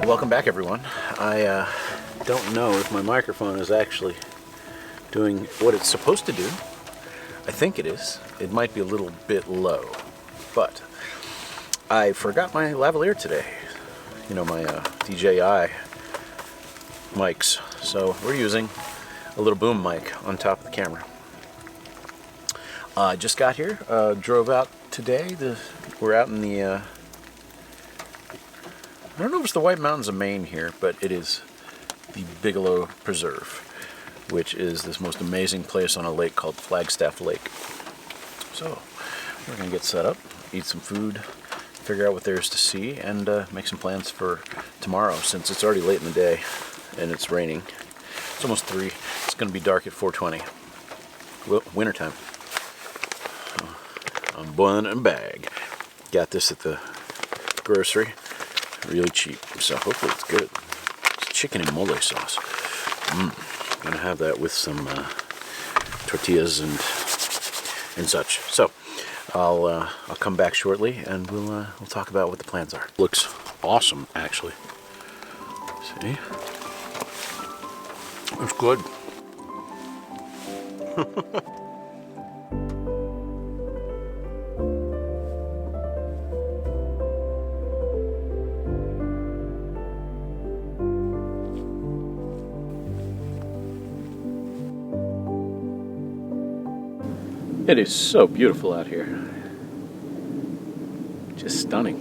Welcome back, everyone. I don't know if my microphone is actually doing what it's supposed to do. I think it is. It might be a little bit low, but I forgot my lavalier today. You know, my DJI mics. So we're using a little boom mic on top of the camera. I just got here, drove out today. We're out in the I don't know if it's the White Mountains of Maine here, but it is the Bigelow Preserve, which is this most amazing place on a lake called Flagstaff Lake. So we're going to get set up, eat some food, figure out what there is to see, and make some plans for tomorrow, since it's already late in the day and it's raining. It's almost 3. It's going to be dark at 4:20. Wintertime. I'm boiling in a bag. Got this at the grocery. Really cheap, so hopefully it's good. It's chicken and mole sauce. Gonna have that with some tortillas and such. So I'll come back shortly and we'll talk about what the plans are. Looks awesome, actually. See, looks good. It is so beautiful out here. Just stunning.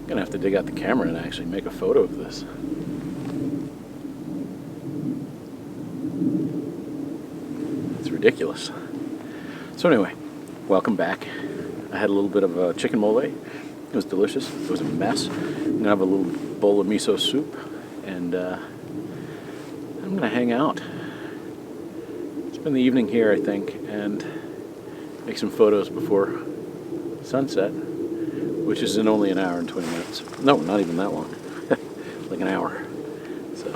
I'm gonna have to dig out the camera and actually make a photo of this. It's ridiculous. So anyway, welcome back. I had a little bit of chicken mole. It was delicious. It was a mess. I'm gonna have a little bowl of miso soup, and I'm gonna hang out. Spend the evening here, I think, and make some photos before sunset, which is in only an hour and 20 minutes. No, not even that long. Like an hour. So,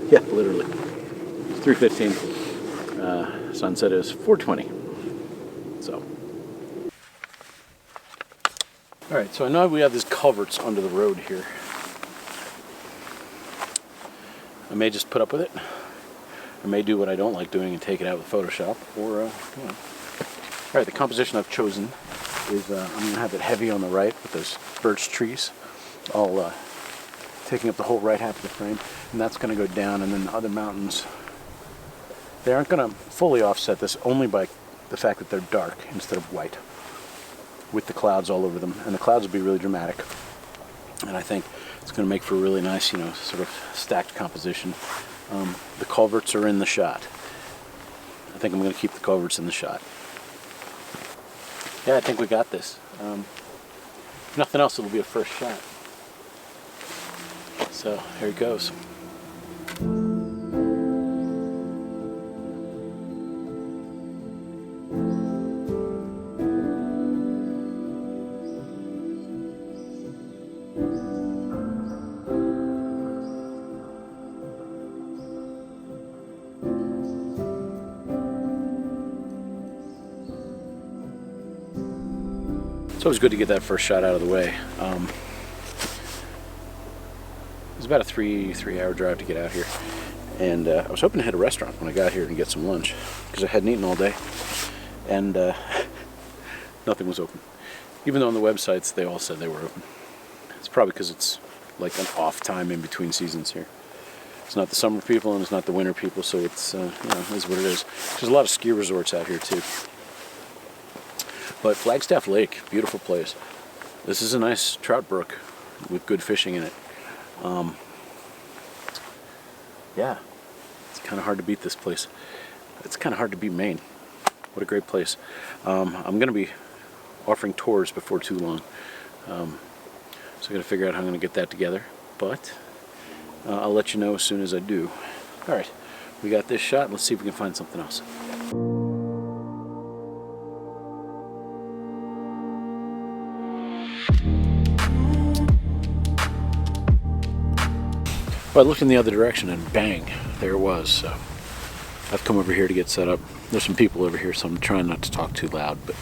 yeah, literally. It's 3:15. Sunset is 4:20. So. Alright, so I know we have these culverts under the road here. I may just put up with it. I may do what I don't like doing and take it out with Photoshop, or, you know. Alright, the composition I've chosen is, I'm going to have it heavy on the right with those birch trees, all taking up the whole right half of the frame, and that's going to go down, and then the other mountains, they aren't going to fully offset this, only by the fact that they're dark instead of white, with the clouds all over them, and the clouds will be really dramatic, and I think it's going to make for a really nice, you know, sort of stacked composition. The culverts are in the shot. I think I'm going to keep the culverts in the shot. Yeah, I think we got this. If nothing else, it'll be a first shot. So, here it goes. It's always good to get that first shot out of the way. It was about a three-hour drive to get out here, and I was hoping to hit a restaurant when I got here and get some lunch, because I hadn't eaten all day, and nothing was open. Even though on the websites they all said they were open. It's probably because it's like an off time in between seasons here. It's not the summer people and it's not the winter people, so it's you know, it is what it is. There's a lot of ski resorts out here too. But Flagstaff Lake, beautiful place. This is a nice trout brook with good fishing in it. Yeah, it's kind of hard to beat this place. It's kind of hard to beat Maine. What a great place. I'm going to be offering tours before too long. So I'm going to figure out how I'm going to get that together. But I'll let you know as soon as I do. Alright, we got this shot. Let's see if we can find something else. Well, I looked in the other direction and bang, there it was. So I've come over here to get set up. There's some people over here, so I'm trying not to talk too loud, but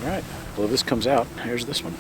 Alright, well, if this comes out, here's this one.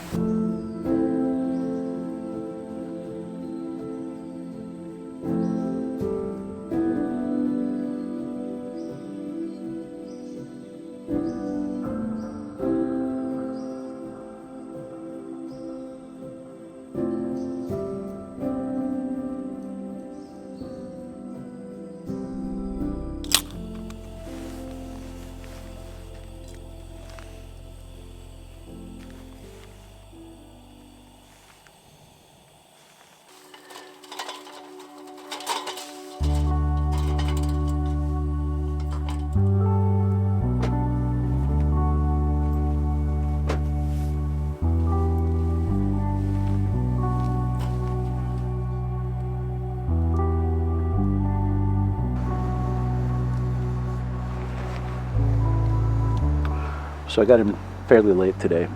So I got in fairly late today,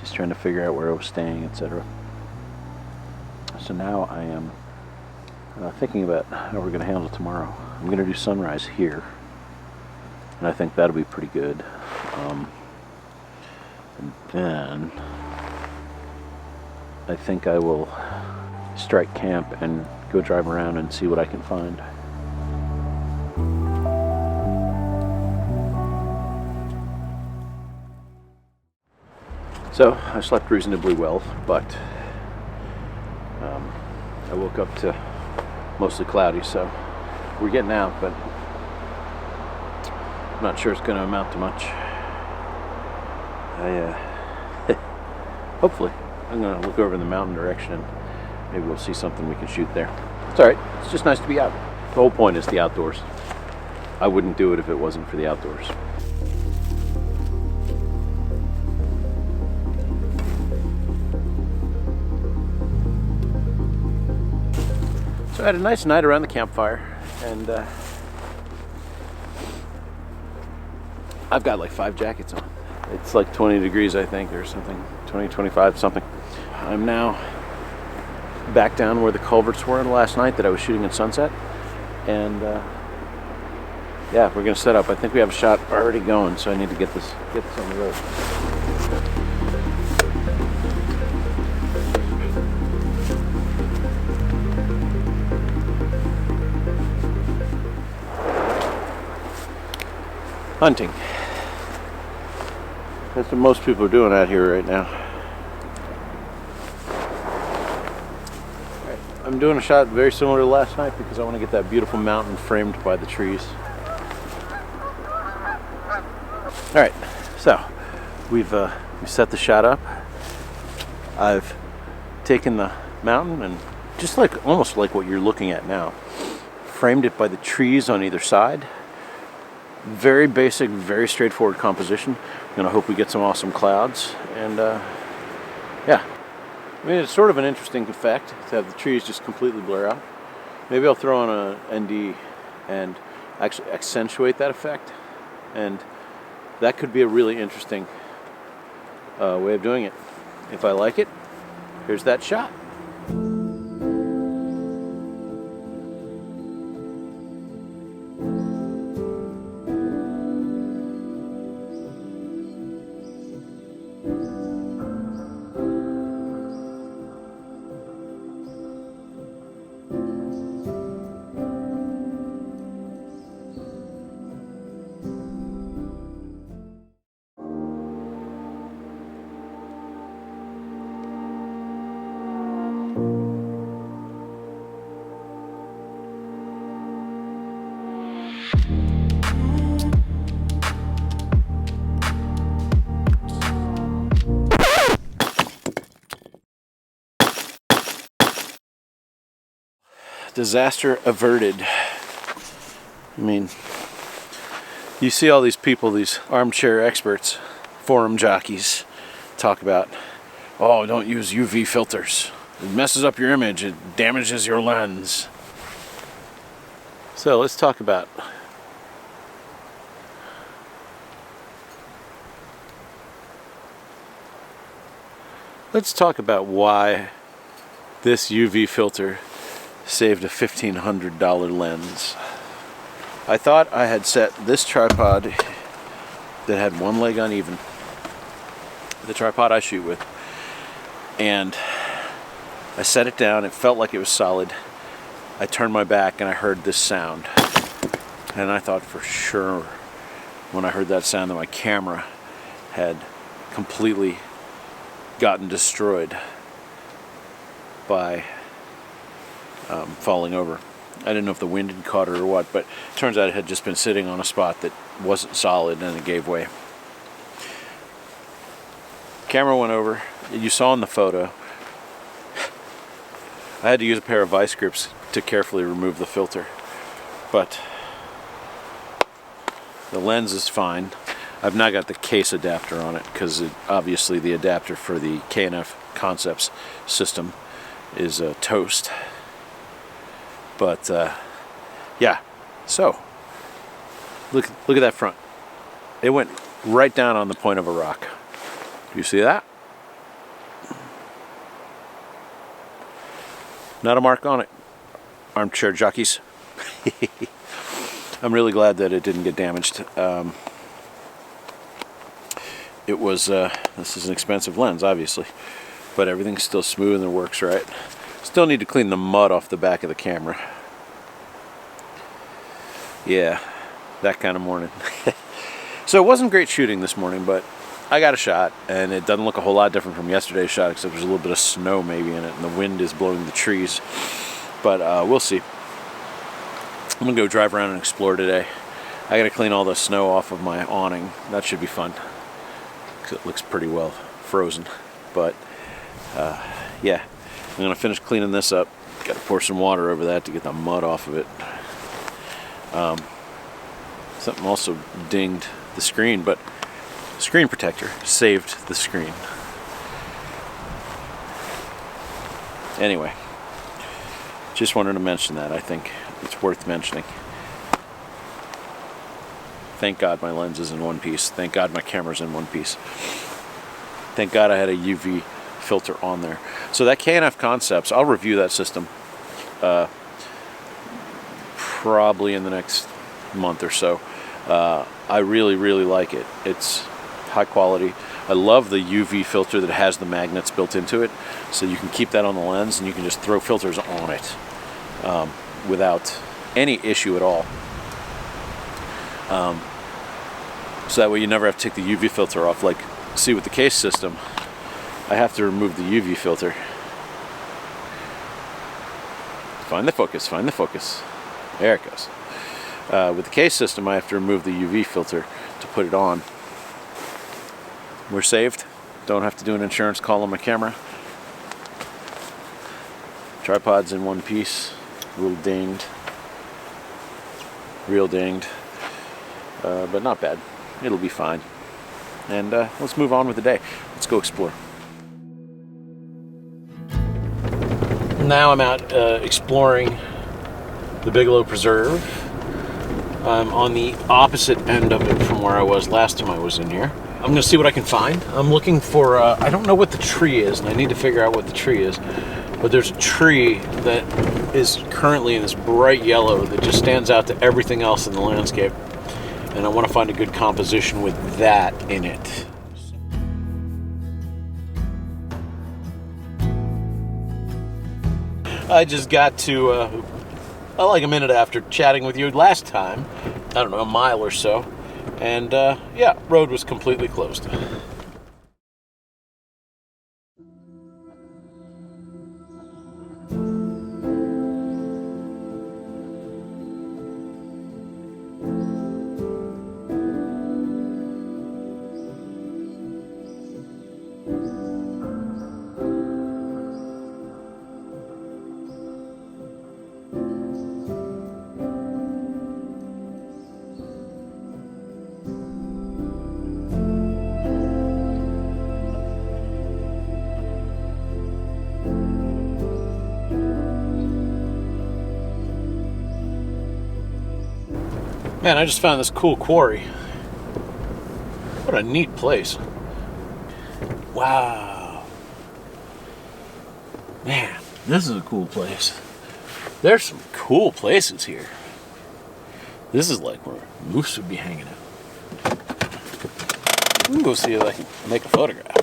just trying to figure out where I was staying, etc. So now I am thinking about how we're going to handle tomorrow. I'm going to do sunrise here, and I think that'll be pretty good. And then I think I will strike camp and go drive around and see what I can find. So I slept reasonably well, but I woke up to mostly cloudy, so we're getting out, but I'm not sure it's going to amount to much. Hopefully I'm going to look over in the mountain direction and maybe we'll see something we can shoot there. It's alright, it's just nice to be out. The whole point is the outdoors. I wouldn't do it if it wasn't for the outdoors. So I had a nice night around the campfire, and I've got like 5 jackets on. It's like 20 degrees, I think, or something, 20, 25, something. I'm now back down where the culverts were last night that I was shooting at sunset, and yeah, we're gonna set up. I think we have a shot already going, so I need to get this on the road. Hunting. That's what most people are doing out here right now. Right. I'm doing a shot very similar to last night because I want to get that beautiful mountain framed by the trees. Alright, so we set the shot up. I've taken the mountain and just like almost like what you're looking at now, framed it by the trees on either side. Very basic, very straightforward composition. I'm gonna hope we get some awesome clouds, and yeah, I mean, it's sort of an interesting effect to have the trees just completely blur out. Maybe I'll throw on a ND and actually accentuate that effect, and that could be a really interesting way of doing it. If I like it, here's that shot. Disaster averted. I mean, you see all these people, these armchair experts, forum jockeys, talk about, oh, don't use UV filters. It messes up your image, it damages your lens. So let's talk about why this UV filter saved a $1,500 lens. I thought I had set this tripod that had one leg uneven, the tripod I shoot with, and I set it down. It felt like it was solid. I turned my back and I heard this sound, and I thought for sure when I heard that sound that my camera had completely gotten destroyed by falling over. I didn't know if the wind had caught it or what, but it turns out it had just been sitting on a spot that wasn't solid and it gave way. Camera went over. You saw in the photo, I had to use a pair of vice grips to carefully remove the filter, but the lens is fine. I've now got the case adapter on it because obviously the adapter for the K&F Concepts system is toast. But yeah, so look at that front. It went right down on the point of a rock. You see that? Not a mark on it. Armchair jockeys. I'm really glad that it didn't get damaged. It was this is an expensive lens, obviously, but everything's still smooth and works right. Still need to clean the mud off the back of the camera. Yeah, that kind of morning. So it wasn't great shooting this morning, but I got a shot, and it doesn't look a whole lot different from yesterday's shot, except there's a little bit of snow maybe in it, and the wind is blowing the trees. But we'll see. I'm gonna go drive around and explore today. I gotta clean all the snow off of my awning. That should be fun, because it looks pretty well frozen. But yeah, I'm gonna finish cleaning this up. Gotta pour some water over that to get the mud off of it. Something also dinged the screen, but screen protector saved the screen. Anyway, just wanted to mention that. I think it's worth mentioning. Thank God my lens is in one piece. Thank God my camera's in one piece. Thank God I had a UV filter on there. So that K&F Concepts, I'll review that system probably in the next month or so. I really like it. It's high quality. I love the UV filter that has the magnets built into it, so you can keep that on the lens and you can just throw filters on it without any issue at all. So that way you never have to take the UV filter off. Like, see, with the case system, I have to remove the UV filter. Find the focus, find the focus. There it goes. With the case system, I have to remove the UV filter to put it on. We're saved. Don't have to do an insurance call on my camera. Tripod's in one piece. A little dinged. Real dinged. But not bad. It'll be fine. And let's move on with the day. Let's go explore. Now I'm out exploring the Bigelow Preserve. I'm on the opposite end of it from where I was last time I was in here. I'm going to see what I can find. I'm looking for, I don't know what the tree is, and I need to figure out what the tree is. But there's a tree that is currently in this bright yellow that just stands out to everything else in the landscape. And I want to find a good composition with that in it. I just got to, like a minute after chatting with you last time, I don't know, a mile or so, and yeah, road was completely closed. Man, I just found this cool quarry. What a neat place. Wow. Man, this is a cool place. There's some cool places here. This is like where moose would be hanging out. We can go see if I can make a photograph.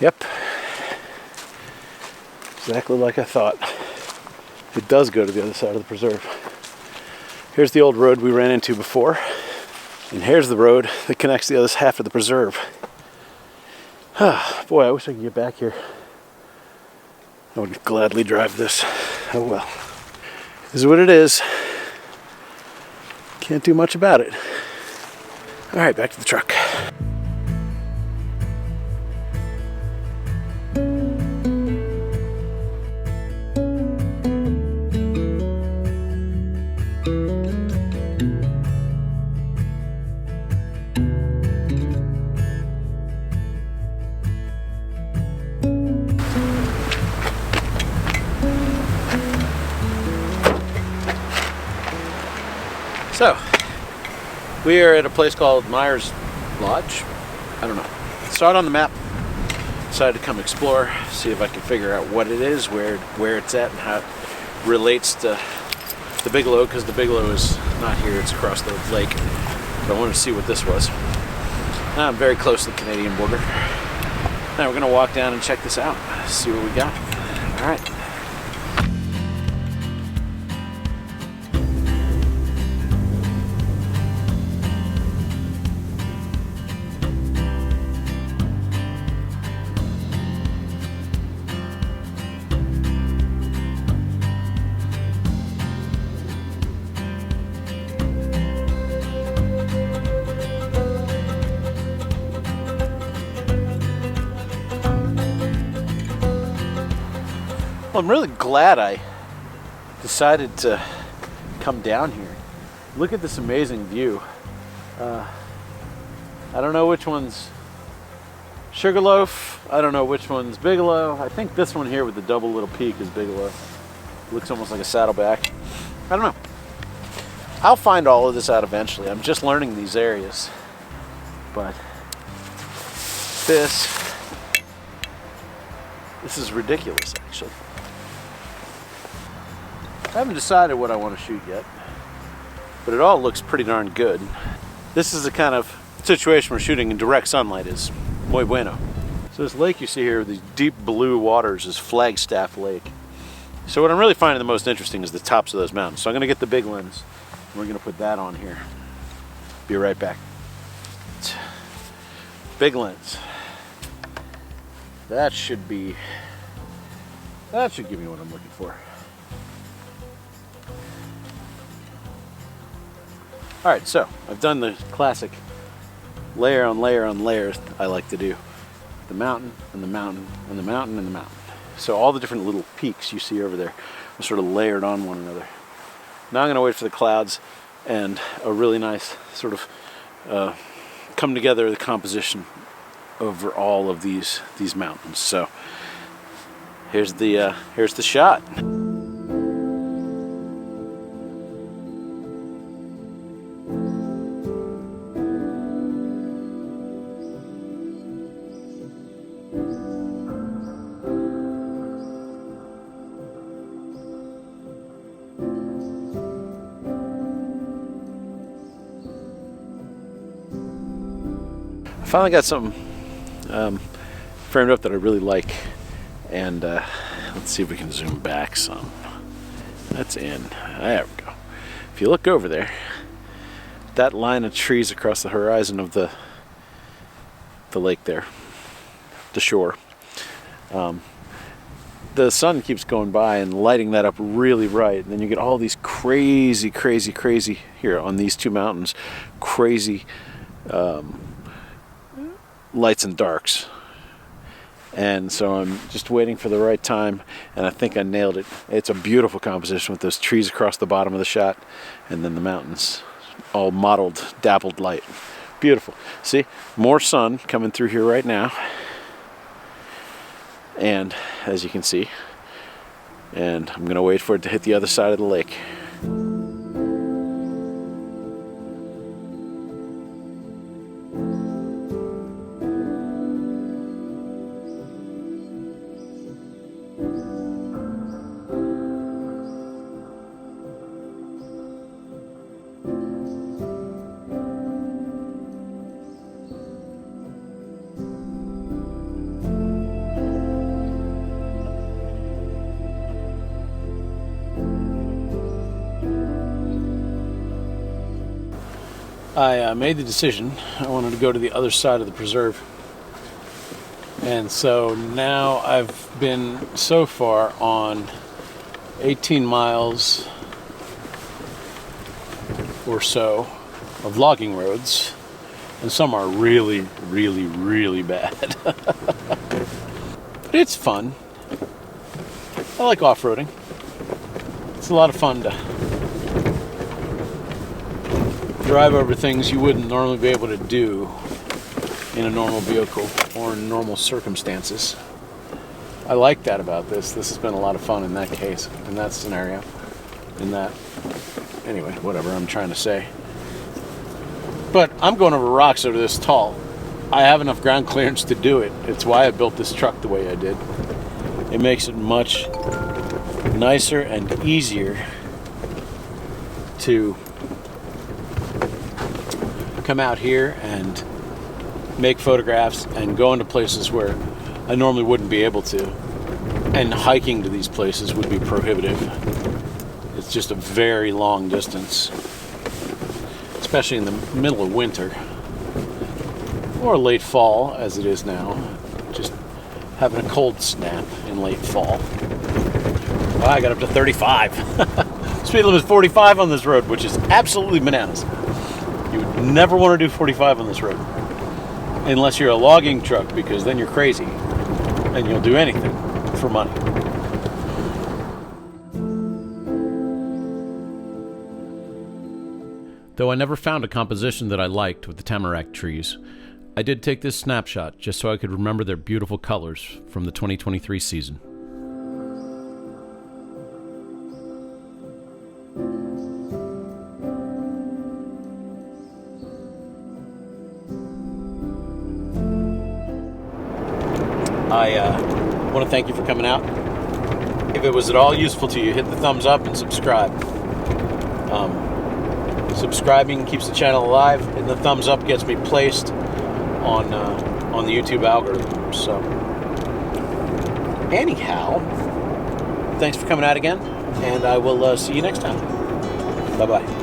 Yep, exactly like I thought. It does go to the other side of the preserve. Here's the old road we ran into before, and here's the road that connects the other half of the preserve. Boy, I wish I could get back here. I would gladly drive this. Oh well. This is what it is. Can't do much about it. All right, back to the truck. So, we are at a place called Myers Lodge. I don't know. Saw it on the map. Decided to come explore, see if I can figure out what it is, where it's at, and how it relates to the Bigelow, because the Bigelow is not here, it's across the lake. But I wanted to see what this was. Now I'm very close to the Canadian border. Now we're going to walk down and check this out, see what we got. All right. Well, I'm really glad I decided to come down here. Look at this amazing view. I don't know which one's Sugarloaf. I don't know which one's Bigelow. I think this one here with the double little peak is Bigelow. Looks almost like a saddleback. I don't know. I'll find all of this out eventually. I'm just learning these areas. But this is ridiculous, actually. I haven't decided what I want to shoot yet, but it all looks pretty darn good. This is the kind of situation where shooting in direct sunlight is muy bueno. So this lake you see here, these deep blue waters, is Flagstaff Lake. So what I'm really finding the most interesting is the tops of those mountains. So I'm going to get the big lens, and we're going to put that on here. Be right back. Big lens. That should give me what I'm looking for. All right, so I've done the classic layer on layer on layers I like to do. The mountain and the mountain and the mountain and the mountain. So all the different little peaks you see over there are sort of layered on one another. Now I'm going to wait for the clouds and a really nice sort of come together the composition over all of these mountains. So here's the shot. I finally got something framed up that I really like, and let's see if we can zoom back some. That's in. There we go. If you look over there, that line of trees across the horizon of the lake there, the shore, the sun keeps going by and lighting that up really bright, and then you get all these crazy here on these two mountains, crazy lights and darks. And so I'm just waiting for the right time, and I think I nailed it. It's a beautiful composition with those trees across the bottom of the shot, and then the mountains, all mottled, dappled light. Beautiful. See, more sun coming through here right now, and as you can see, and I'm gonna wait for it to hit the other side of the lake. I made the decision. I wanted to go to the other side of the preserve. And so now I've been so far on 18 miles or so of logging roads, and some are really, really, really bad. But it's fun. I like off-roading. It's a lot of fun to drive over things you wouldn't normally be able to do in a normal vehicle or in normal circumstances. I like that about this. This has been a lot of fun in that case, in that scenario, in that. Anyway, whatever I'm trying to say. But I'm going over rocks that are this tall. I have enough ground clearance to do it. It's why I built this truck the way I did. It makes it much nicer and easier to come out here and make photographs and go into places where I normally wouldn't be able to. And hiking to these places would be prohibitive. It's just a very long distance, especially in the middle of winter or late fall as it is now. Just having a cold snap in late fall. Well, I got up to 35. Speed limit is 45 on this road, which is absolutely bananas. You would never want to do 45 on this road unless you're a logging truck, because then you're crazy and you'll do anything for money. Though I never found a composition that I liked with the tamarack trees, I did take this snapshot just so I could remember their beautiful colors from the 2023 season. I want to thank you for coming out. If it was at all useful to you, hit the thumbs up and subscribe. Subscribing keeps the channel alive, and the thumbs up gets me placed on the YouTube algorithm. So, anyhow, thanks for coming out again, and I will see you next time. Bye-bye.